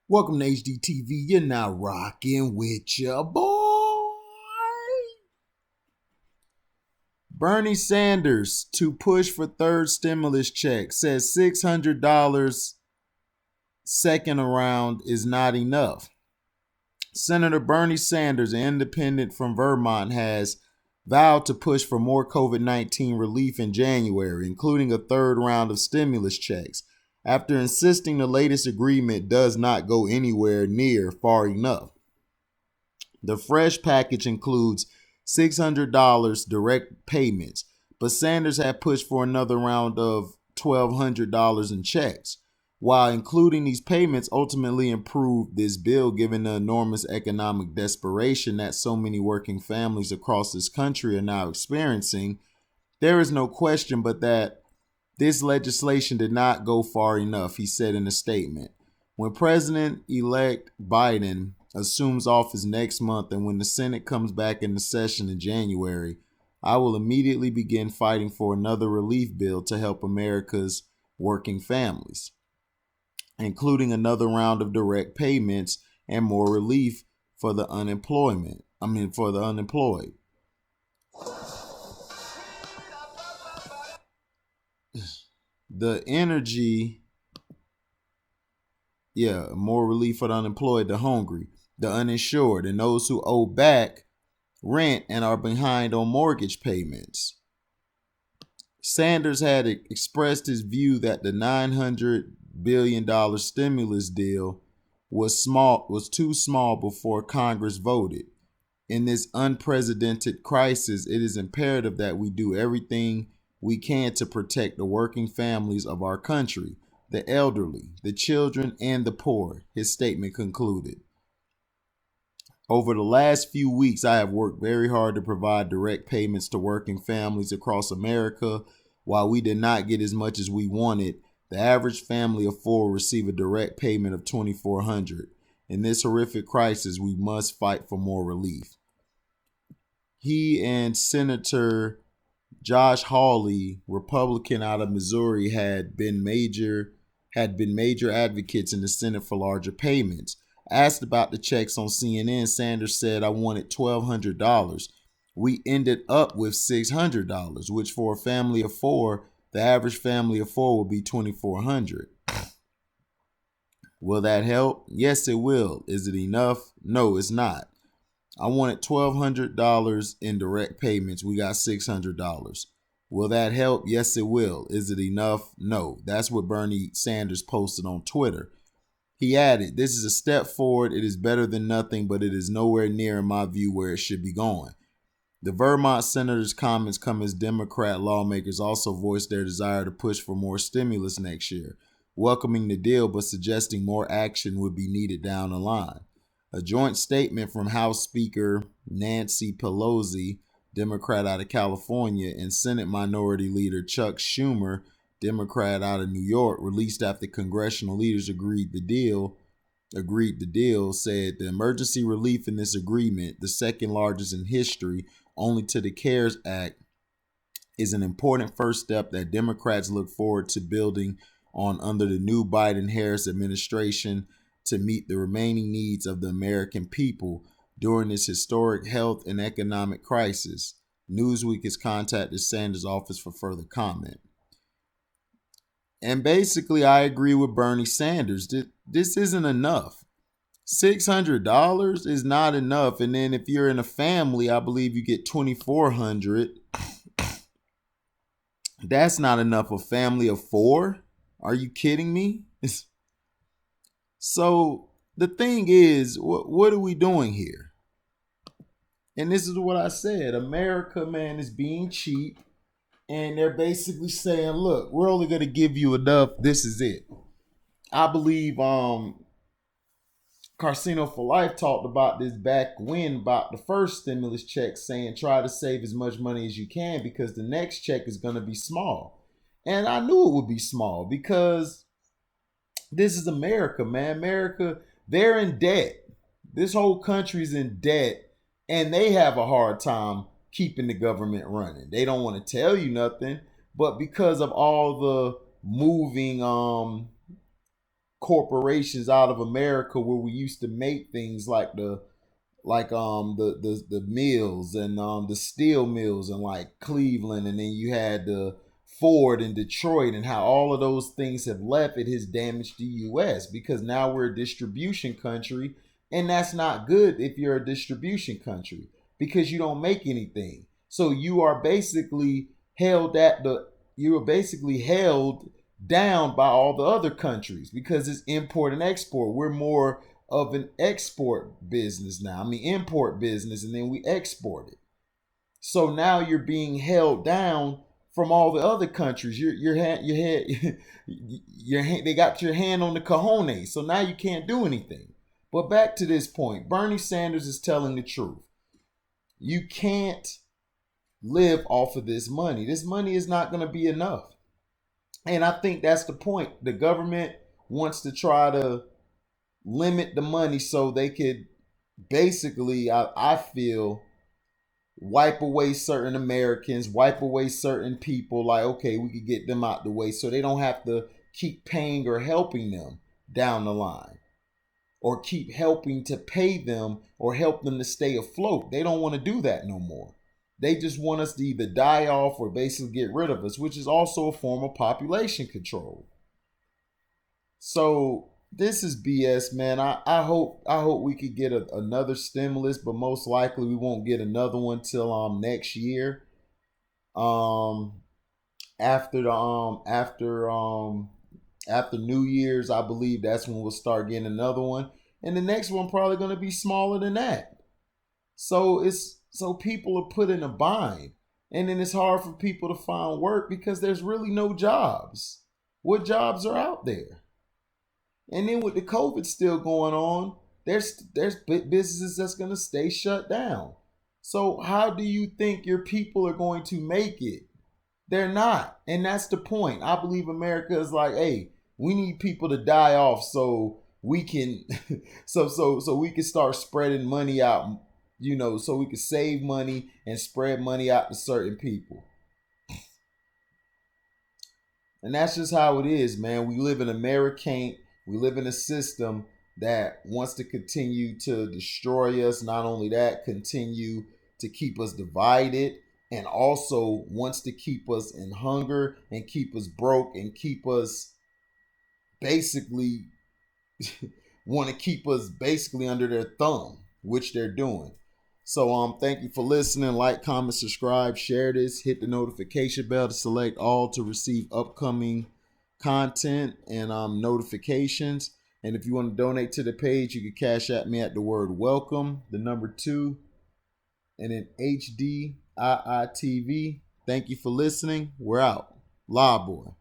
Welcome to HDTV. You're now rocking with your boy. Bernie Sanders to push for third stimulus check says $600 second around is not enough. Senator Bernie Sanders, an independent from Vermont, has vowed to push for more COVID-19 relief in January, including a third round of stimulus checks, after insisting the latest agreement does not go anywhere near far enough. The fresh package includes $600 direct payments, but Sanders had pushed for another round of $1,200 in checks. While including these payments ultimately improved this bill given the enormous economic desperation that so many working families across this country are now experiencing, there is no question but that this legislation did not go far enough, he said in a statement. When President-elect Biden assumes office next month and when the Senate comes back into session in January, I will immediately begin fighting for another relief bill to help America's working families, including another round of direct payments and more relief for the unemployed. The energy, more relief for the unemployed, the hungry, the uninsured, and those who owe back rent and are behind on mortgage payments. Sanders had expressed his view that the $900 billion stimulus deal was too small before Congress voted. In this unprecedented crisis, it is imperative that we do everything we can to protect the working families of our country, the elderly, the children, and the poor, his statement concluded. Over the last few weeks, I have worked very hard to provide direct payments to working families across America. While we did not get as much as we wanted, the average family of four will receive a direct payment of $2,400. In this horrific crisis, we must fight for more relief. He and Senator Josh Hawley, Republican out of Missouri, had been major advocates in the Senate for larger payments. Asked about the checks on CNN, Sanders said, "I wanted $1,200. We ended up with $600, which for a family of four, the average family of four will be $2,400. Will that help? Yes, it will. Is it enough? No, it's not. I wanted $1,200 in direct payments. We got $600. Will that help? Yes, it will. Is it enough? No." That's what Bernie Sanders posted on Twitter. He added, "This is a step forward. It is better than nothing, but it is nowhere near, in my view, where it should be going." The Vermont senator's comments come as Democrat lawmakers also voiced their desire to push for more stimulus next year, welcoming the deal but suggesting more action would be needed down the line. A joint statement from House Speaker Nancy Pelosi, Democrat out of California, and Senate Minority Leader Chuck Schumer, Democrat out of New York, released after congressional leaders agreed the deal, said the emergency relief in this agreement, the second largest in history, only to the CARES Act, is an important first step that Democrats look forward to building on under the new Biden-Harris administration to meet the remaining needs of the American people during this historic health and economic crisis. Newsweek has contacted Sanders' office for further comment. And basically, I agree with Bernie Sanders. This isn't enough. $600 is not enough. And then if you're in a family, I believe you get $2,400. That's not enough. A family of four? Are you kidding me? So the thing is, what are we doing here? And this is what I said. America, man, is being cheap. And they're basically saying, look, we're only going to give you enough. This is it. I believe Carcino for Life talked about this back when, about the first stimulus check, saying try to save as much money as you can because the next check is going to be small. And I knew it would be small because this is America, man. America, they're in debt. This whole country's in debt, and they have a hard time keeping the government running. They don't want to tell you nothing, but because of all the moving corporations out of America where we used to make things like the mills and the steel mills in like Cleveland, and then you had the Ford in Detroit, and how all of those things have left, it has damaged the US because now we're a distribution country, and that's not good if you're a distribution country because you don't make anything. So you are basically held down by all the other countries because it's import and export. We're more of an export business now. I mean, import business, and then we export it. So now you're being held down from all the other countries. They got your hand on the cojones. So now you can't do anything. But back to this point, Bernie Sanders is telling the truth. You can't live off of this money. This money is not going to be enough. And I think that's the point. The government wants to try to limit the money so they could basically, I feel, wipe away certain Americans, wipe away certain people. Like, okay, we could get them out the way so they don't have to keep paying or helping them down the line, or keep helping to pay them or help them to stay afloat. They don't want to do that no more. They just want us to either die off or basically get rid of us, which is also a form of population control. So this is BS, man. I hope we could get another stimulus, but most likely we won't get another one till next year. After New Year's, I believe that's when we'll start getting another one, and the next one probably going to be smaller than that. So people are put in a bind, and then it's hard for people to find work because there's really no jobs. What jobs are out there? And then with the COVID still going on, there's businesses that's going to stay shut down. So how do you think your people are going to make it? They're not. And that's the point. I believe America is like, hey, we need people to die off so we can so we can start spreading money out, so we can save money and spread money out to certain people. And that's just how it is, man. We live in America. We live in a system that wants to continue to destroy us. Not only that, continue to keep us divided, and also wants to keep us in hunger and keep us broke and keep us basically want to keep us basically under their thumb, which they're doing. So thank you for listening. Like, comment, subscribe, share this, hit the notification bell to select all to receive upcoming content and notifications. And if you want to donate to the page, you can cash at me at the word welcome, the number 2, and then HDIITV. Thank you for listening. We're out. Live boy.